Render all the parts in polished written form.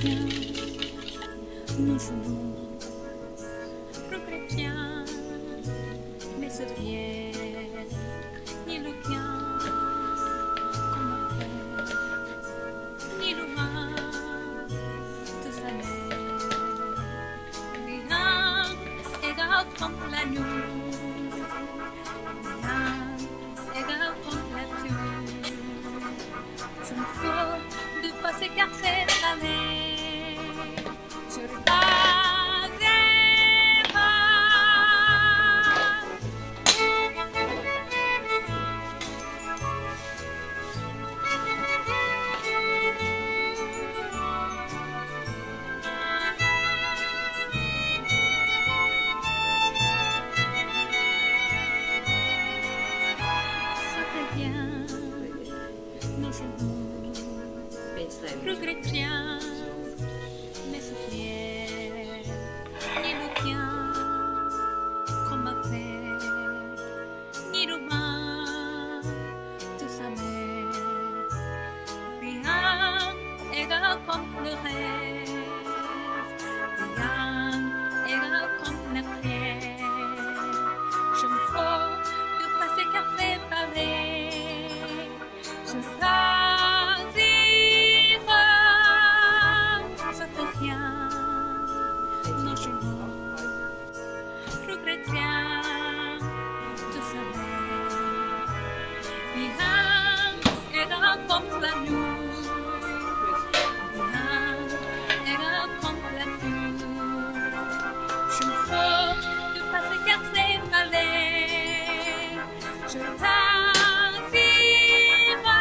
chrétiens, nos genoux, le chrétien, mais ce fier, ni le bien, comme un frère, ni le mal, tout ça n'est rien égal comme la nuit, rien égal comme la pluie. Je me fous de passer car c'est l'année. Je repars et pas. Ça fait bien, nos genoux. Le chrétien, mais ce fier, ni le bien, comme a fait, ni le mal, tout ça m'est rien égal comme le rêve, rien égal comme la prière. Je me fous de passer car c'est pareil. Je pars y va, ça fait rien, nos genoux, le chrétien, tout ça m'est rien égal comme la nuit, rien égal comme la pluie. Je me fous de passer car c'est pareil. Je pars y va.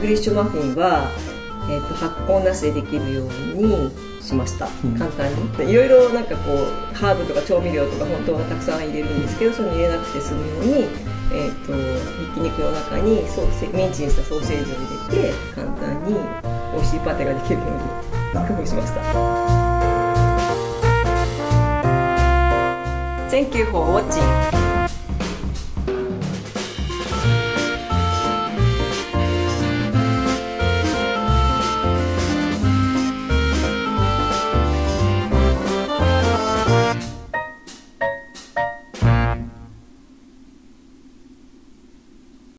グリッシュマフィンは、発酵なしでできるようにしました。簡単にいろいろなんかこうハーブとか調味料とか本当はたくさん入れるんですけど、そういうの入れなくて済むように、ひき肉の中にミンチにしたソーセージを入れて簡単に美味しいパテができるように工夫しました。Thank you for watching.